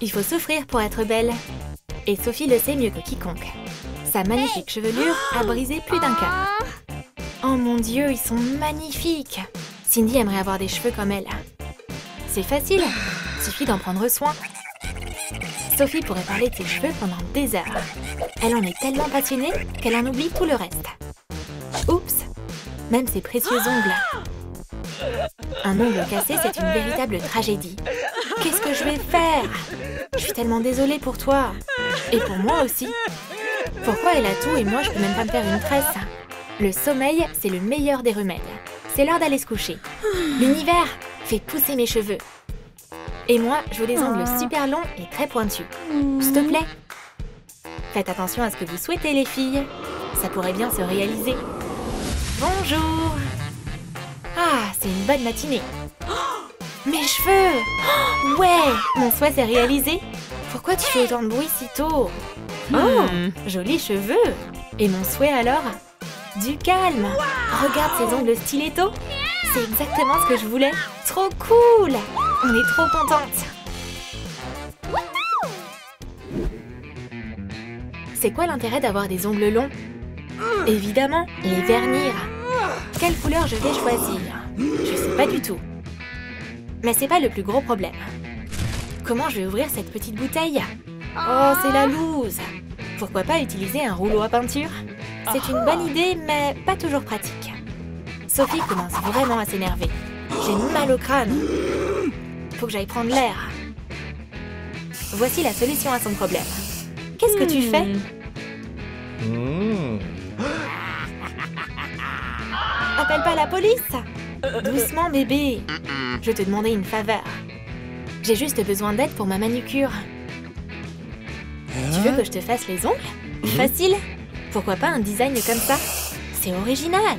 Il faut souffrir pour être belle. Et Sophie le sait mieux que quiconque. Sa magnifique chevelure a brisé plus d'un cœur. Oh mon Dieu, ils sont magnifiques! Cindy aimerait avoir des cheveux comme elle. C'est facile, suffit d'en prendre soin. Sophie pourrait parler de ses cheveux pendant des heures. Elle en est tellement passionnée qu'elle en oublie tout le reste. Oups! Même ses précieux ongles. Un ongle cassé, c'est une véritable tragédie. Qu'est-ce que je vais faire? Je suis tellement désolée pour toi. Et pour moi aussi. Pourquoi elle a tout et moi je peux même pas me faire une tresse? Le sommeil, c'est le meilleur des remèdes. C'est l'heure d'aller se coucher. L'univers fait pousser mes cheveux. Et moi, je veux des ongles super longs et très pointus. S'il te plaît. Faites attention à ce que vous souhaitez, les filles. Ça pourrait bien se réaliser. Bonjour. Ah, c'est une bonne matinée. Oh, mes cheveux. Oh, ouais, mon souhait s'est réalisé. Pourquoi tu fais autant de bruit si tôt? Oh, jolis cheveux. Et mon souhait alors? Du calme. Regarde ces ongles stiletto. C'est exactement ce que je voulais. Trop cool. On est trop contentes. C'est quoi l'intérêt d'avoir des ongles longs? Évidemment, les vernir. Quelle couleur je vais choisir? Je sais pas du tout. Mais c'est pas le plus gros problème. Comment je vais ouvrir cette petite bouteille? Oh, c'est la loose. Pourquoi pas utiliser un rouleau à peinture? C'est une bonne idée, mais pas toujours pratique. Sophie commence vraiment à s'énerver. J'ai mal au crâne. Faut que j'aille prendre l'air. Voici la solution à son problème. Qu'est-ce que tu fais? Appelle pas la police! Doucement, bébé. Je te demandais une faveur. J'ai juste besoin d'aide pour ma manucure. Tu veux que je te fasse les ongles? Facile? Pourquoi pas un design comme ça? C'est original!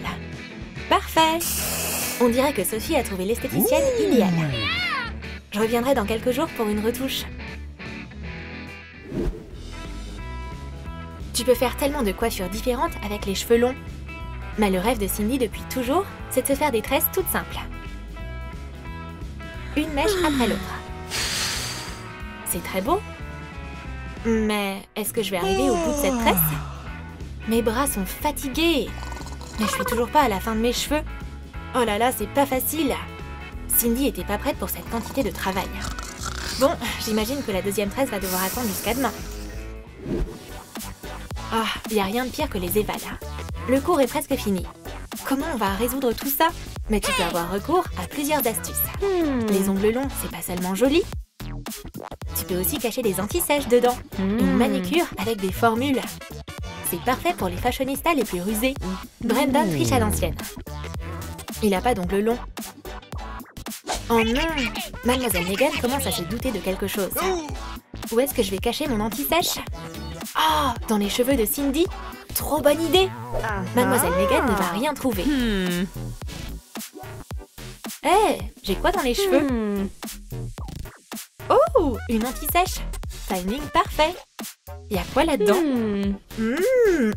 Parfait! On dirait que Sophie a trouvé l'esthéticienne idéale. Je reviendrai dans quelques jours pour une retouche. Tu peux faire tellement de coiffures différentes avec les cheveux longs. Mais le rêve de Cindy depuis toujours, c'est de se faire des tresses toutes simples. Une mèche après l'autre. C'est très beau. Mais est-ce que je vais arriver au bout de cette tresse? Mes bras sont fatigués. Mais je suis toujours pas à la fin de mes cheveux. Oh là là, c'est pas facile. Cindy était pas prête pour cette quantité de travail. Bon, j'imagine que la deuxième tresse va devoir attendre jusqu'à demain. Ah, y a rien de pire que les évals. Le cours est presque fini. Comment on va résoudre tout ça? Mais tu peux avoir recours à plusieurs astuces. Les ongles longs, c'est pas seulement joli. Tu peux aussi cacher des anti-sèches dedans. Une manicure avec des formules. C'est parfait pour les fashionistas les plus rusés. Brandon triche à l'ancienne. Il a pas d'ongles longs. Oh non! Mademoiselle Megan commence à se douter de quelque chose. Où est-ce que je vais cacher mon anti-sèche? Oh, dans les cheveux de Cindy? Trop bonne idée! Mademoiselle Megan ne va rien trouver. Hé, j'ai quoi dans les cheveux? Oh, une anti-sèche! Timing parfait! Y'a quoi là-dedans?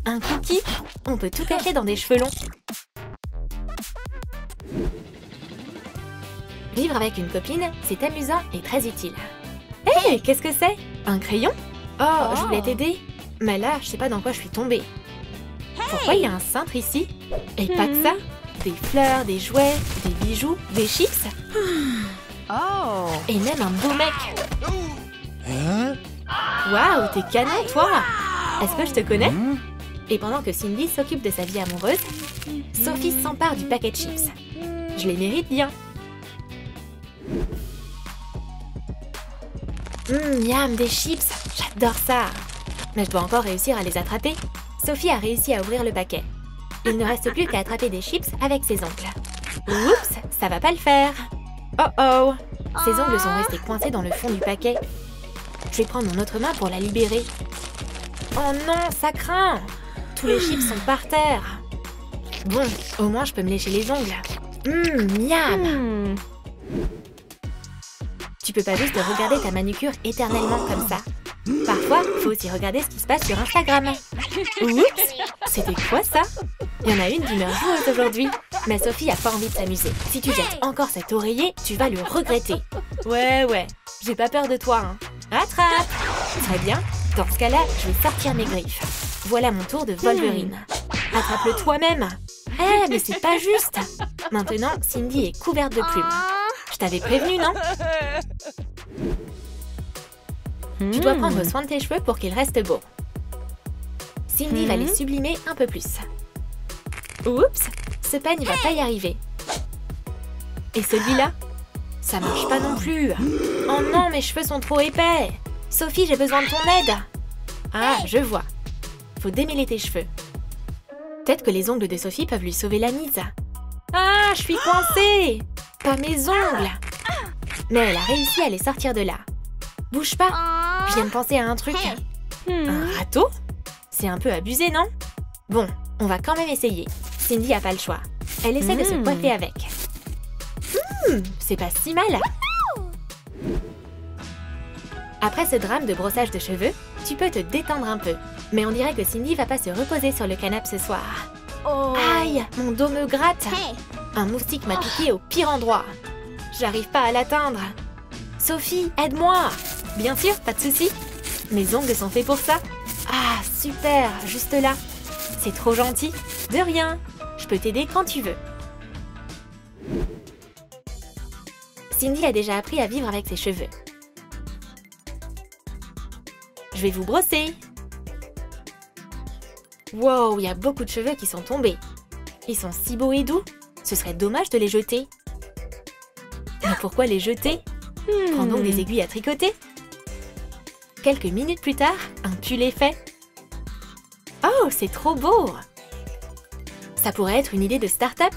Un cookie! On peut tout cacher dans des cheveux longs. Vivre avec une copine, c'est amusant et très utile. Hé, qu'est-ce que c'est? Un crayon? Oh, je voulais t'aider. Mais là, je sais pas dans quoi je suis tombée. Pourquoi il y a un cintre ici? Et pas que ça. Des fleurs, des jouets, des bijoux, des chips. Et même un beau mec. Waouh, t'es canon, toi! Est-ce que je te connais? Et pendant que Cindy s'occupe de sa vie amoureuse, Sophie s'empare du paquet de chips. Je les mérite bien. Miam, des chips! J'adore ça! Mais je dois encore réussir à les attraper. Sophie a réussi à ouvrir le paquet. Il ne reste plus qu'à attraper des chips avec ses ongles. Oups, ça va pas le faire. Oh oh! Ses ongles sont restés coincés dans le fond du paquet. Je vais prendre mon autre main pour la libérer. Oh non, ça craint! Tous les chips sont par terre. Bon, au moins je peux me lécher les ongles. Miam! Tu peux pas juste regarder ta manucure éternellement comme ça. Parfois, faut aussi regarder ce qui se passe sur Instagram. Oups! C'était quoi ça? Il y en a une d'humeur joueuse aujourd'hui. Mais Sophie a pas envie de s'amuser. Si tu jettes encore cet oreiller, tu vas le regretter. Ouais, j'ai pas peur de toi, hein. Attrape! Très bien, dans ce cas-là, je vais sortir mes griffes. Voilà mon tour de Wolverine. Attrape-le toi-même. Eh, mais c'est pas juste. Maintenant, Cindy est couverte de plumes. Je t'avais prévenu, non? Tu dois prendre soin de tes cheveux pour qu'ils restent beaux. Cindy va les sublimer un peu plus. Oups, ce peigne va pas y arriver. Et celui-là? Ça marche pas non plus. Oh non, mes cheveux sont trop épais. Sophie, j'ai besoin de ton aide. Ah, je vois. Faut démêler tes cheveux. Peut-être que les ongles de Sophie peuvent lui sauver la mise. Ah, je suis coincée. Pas mes ongles. Mais elle a réussi à les sortir de là. Bouge pas. Je viens de penser à un truc. Un râteau? C'est un peu abusé, non? Bon, on va quand même essayer. Cindy a pas le choix. Elle essaie de se coiffer avec. C'est pas si mal. Après ce drame de brossage de cheveux, tu peux te détendre un peu. Mais on dirait que Cindy va pas se reposer sur le canapé ce soir. Aïe, mon dos me gratte. Un moustique m'a piqué au pire endroit. J'arrive pas à l'atteindre. Sophie, aide-moi. Bien sûr, pas de souci. Mes ongles sont faits pour ça. Ah, super, juste là. C'est trop gentil. De rien. Je peux t'aider quand tu veux. Cindy a déjà appris à vivre avec ses cheveux. Je vais vous brosser. Wow, il y a beaucoup de cheveux qui sont tombés. Ils sont si beaux et doux. Ce serait dommage de les jeter. Mais pourquoi les jeter? Prends donc des aiguilles à tricoter. Quelques minutes plus tard, un pull est fait. Oh, c'est trop beau! Ça pourrait être une idée de start-up.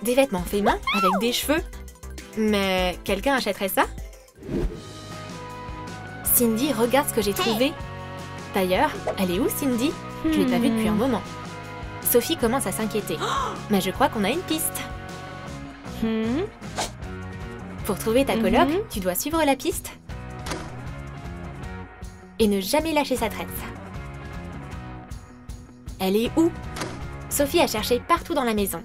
Des vêtements faits main avec des cheveux. Mais quelqu'un achèterait ça? Cindy, regarde ce que j'ai trouvé. D'ailleurs, elle est où Cindy? Je l'ai pas vue depuis un moment. Sophie commence à s'inquiéter. Mais je crois qu'on a une piste. Pour trouver ta coloc, tu dois suivre la piste. Et ne jamais lâcher sa tresse. Elle est où? Sophie a cherché partout dans la maison.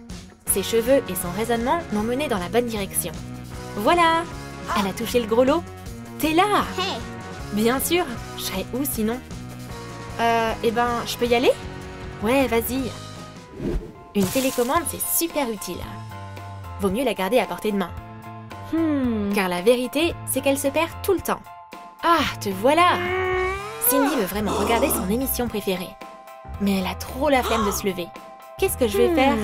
Ses cheveux et son raisonnement l'ont menée dans la bonne direction. Voilà! Elle a touché le gros lot. T'es là! Bien sûr, je serais où sinon? Eh ben, je peux y aller? Ouais, vas-y. Une télécommande, c'est super utile. Vaut mieux la garder à portée de main. Car la vérité, c'est qu'elle se perd tout le temps. Ah, te voilà! Cindy veut vraiment regarder son émission préférée. Mais elle a trop la flemme de se lever. Qu'est-ce que je vais faire?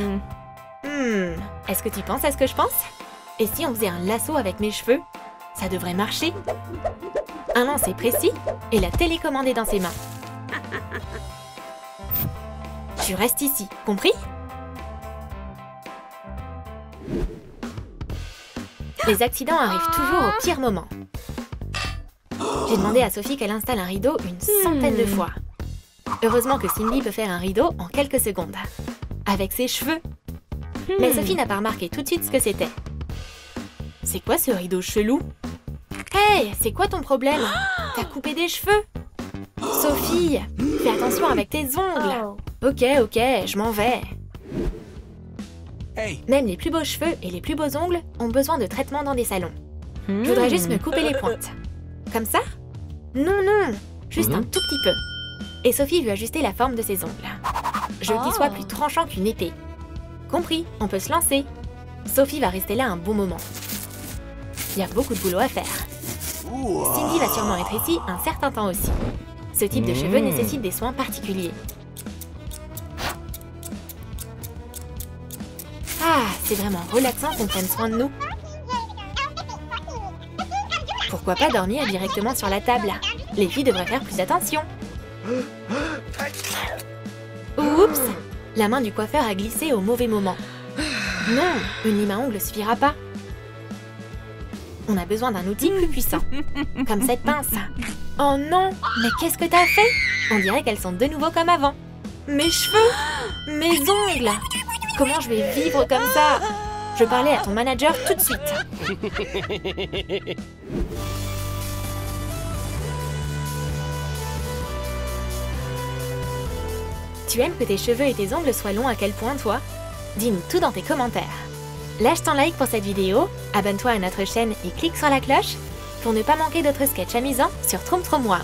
Est-ce que tu penses à ce que je pense? Et si on faisait un lasso avec mes cheveux? Ça devrait marcher. Un lancer précis et la télécommande est dans ses mains. Tu restes ici, compris? Les accidents arrivent toujours au pire moment. J'ai demandé à Sophie qu'elle installe un rideau une centaine de fois. Heureusement que Cindy peut faire un rideau en quelques secondes. Avec ses cheveux. Mais Sophie n'a pas remarqué tout de suite ce que c'était. C'est quoi ce rideau chelou? Hey, c'est quoi ton problème? T'as coupé des cheveux? Sophie, fais attention avec tes ongles. Ok, je m'en vais. Même les plus beaux cheveux et les plus beaux ongles ont besoin de traitement dans des salons. Je voudrais juste me couper les pointes. Comme ça? Non, juste un tout petit peu. Et Sophie veut ajuster la forme de ses ongles. Je veux qu'ils soient plus tranchants qu'une épée. Compris, on peut se lancer. Sophie va rester là un bon moment. Il y a beaucoup de boulot à faire. Cindy va sûrement être ici un certain temps aussi. Ce type de cheveux nécessite des soins particuliers. Ah, c'est vraiment relaxant qu'on prenne soin de nous. Pourquoi pas dormir directement sur la table? Les filles devraient faire plus attention. Oups! La main du coiffeur a glissé au mauvais moment. Non, une lime à ongles suffira pas. On a besoin d'un outil plus puissant. Comme cette pince. Oh non, mais qu'est-ce que t'as fait? On dirait qu'elles sont de nouveau comme avant. Mes cheveux! Mes ongles! Comment je vais vivre comme ça? Je parlais à ton manager tout de suite. Tu aimes que tes cheveux et tes ongles soient longs à quel point, toi? Dis-nous tout dans tes commentaires. Lâche ton like pour cette vidéo, abonne-toi à notre chaîne et clique sur la cloche pour ne pas manquer d'autres sketchs amusants sur Troum Troum Wow.